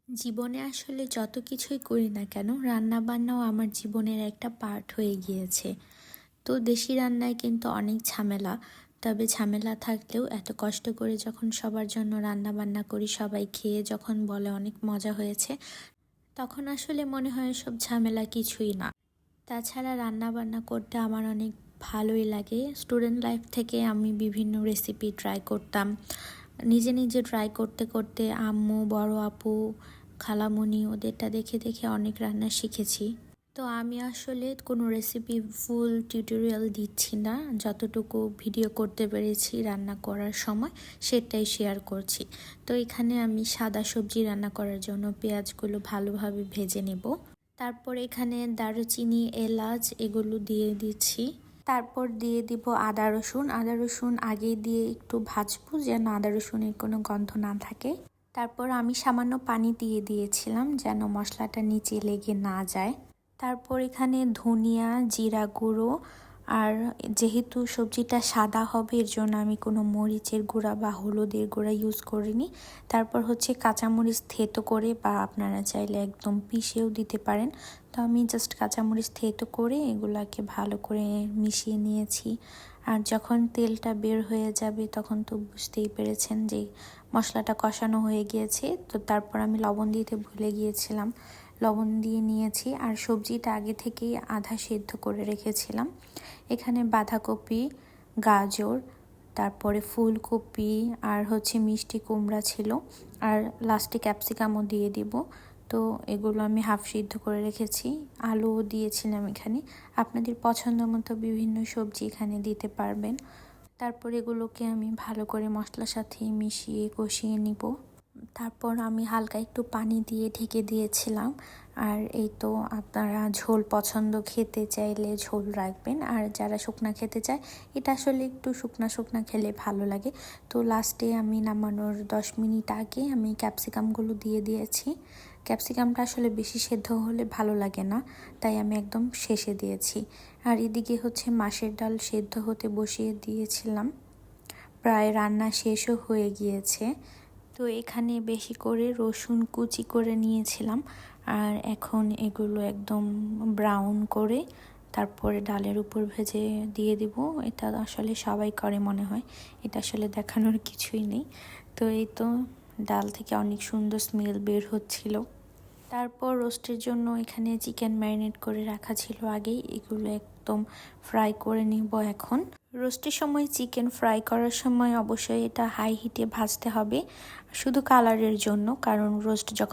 জীবনে আসলে যত কিছুই করি না কেন রান্না বান্নাও আমার জীবনের একটা পার্ট হয়ে গিয়েছে। তো দেশি রান্নায় কিন্তু অনেক ঝামেলা, তবে ঝামেলা থাকলেও এত কষ্ট করে যখন সবার জন্য রান্না বান্না করি, সবাই খেয়ে যখন বলে অনেক মজা হয়েছে, তখন আসলে মনে হয় সব ঝামেলা কিছুই না। তাছাড়া রান্না বান্না করতে আমার অনেক ভালোই লাগে। স্টুডেন্ট লাইফ থেকে আমি বিভিন্ন রেসিপি ট্রাই করতাম। নিজে নিজে ট্রাই করতে করতে আম্মু, বড় আপু, খালামণি ওদেরটা দেখে দেখে অনেক রান্না শিখেছি। তো আমি আসলে কোনো রেসিপি ফুল টিউটোরিয়াল দিচ্ছি না, যতটুকু ভিডিও করতে পেরেছি রান্না করার সময় সেটাই শেয়ার করছি। তো এখানে আমি সাদা সবজি রান্না করার জন্য পেঁয়াজগুলো ভালোভাবে ভেজে নেব। তারপর এখানে দারুচিনি, এলাচ এগুলো দিয়ে দিচ্ছি। তারপর দিয়ে দিব আদা রসুন। আদা রসুন আগে দিয়ে একটু ভাজবো যেন আদা রসুনের কোনো গন্ধ না থাকে। তারপর আমি সামান্য পানি দিয়ে দিয়েছিলাম যেন মশলাটা নিচে লেগে না যায়। তারপর এখানে ধনিয়া, জিরা গুঁড়ো, আর যেহেতু সবজিটা সাদা হবে এর জন্য আমি কোনো মরিচের গুঁড়া বা হলুদের গুঁড়া ইউজ করিনি। তারপর হচ্ছে কাঁচামরিচ থেতো করে বা আপনারা চাইলে একদম পিষেও দিতে পারেন। তো আমি জাস্ট কাঁচামরিচ থেতো করে এগুলাকে ভালো করে মিশিয়ে নিয়েছি। আর যখন তেলটা বের হয়ে যাবে তখন তো বুঝতেই পেরেছেন যে মশলাটা কষানো হয়ে গিয়েছে। তো তারপর আমি লবণ দিতে ভুলে গিয়েছিলাম, লবণ দিয়ে নিয়েছি। আর সবজিটা আগে থেকেই আধা সেদ্ধ করে রেখেছিলাম। এখানে বাঁধাকপি, গাজর, তারপরে ফুলকপি আর হচ্ছে মিষ্টি কুমড়া ছিল, আর লাস্টে ক্যাপসিকামও দিয়ে দিব। তো এগুলো আমি হাফ সিদ্ধ করে রেখেছি। আলুও দিয়েছিলাম এখানে। আপনাদের পছন্দ মতো বিভিন্ন সবজি এখানে দিতে পারবেন। তারপর এগুলোকে আমি ভালো করে মশলার সাথে মিশিয়ে কষিয়ে নিব। তারপর আমি হালকা একটু পানি দিয়ে ঢেকে দিয়েছিলাম। আর এই তো আপনারা ঝোল পছন্দ খেতে চাইলে ঝোল রাখবেন, আর যারা শুকনা খেতে চায় এটা আসলে একটু শুকনা শুকনা খেলে ভালো লাগে। তো লাস্টে আমি নামানোর 10 মিনিট আগে আমি ক্যাপসিকামগুলো দিয়ে দিয়েছি। ক্যাপসিকামটা আসলে বেশি সেদ্ধ হলে ভালো লাগে না, তাই আমি একদম শেষে দিয়েছি। আর এদিকে হচ্ছে মাছের ডাল সেদ্ধ হতে বসিয়ে দিয়েছিলাম, প্রায় রান্না শেষও হয়ে গিয়েছে। তো এখানে বেশি করে রসুন কুচি করে নিয়েছিলাম, আর এখন এগুলো একদম ব্রাউন করে তারপরে ডালের উপর ভেজে দিয়ে দিব। এটা আসলে সবাই করে মনে হয়, এটা আসলে দেখানোর কিছুই নেই। তো এই তো ডাল থেকে অনেক সুন্দর স্মেল বের হচ্ছিল। তারপর রোস্টের জন্য এখানে চিকেন ম্যারিনেট করে রাখা ছিল আগেই, এগুলো একদম ফ্রাই করে নিব এখন। রোস্টের সময় চিকেন ফ্রাই করার সময় অবশ্যই এটা হাই হিটে ভাজতে হবে, শুধু কালারের জন্য, কারণ রোস্ট যখন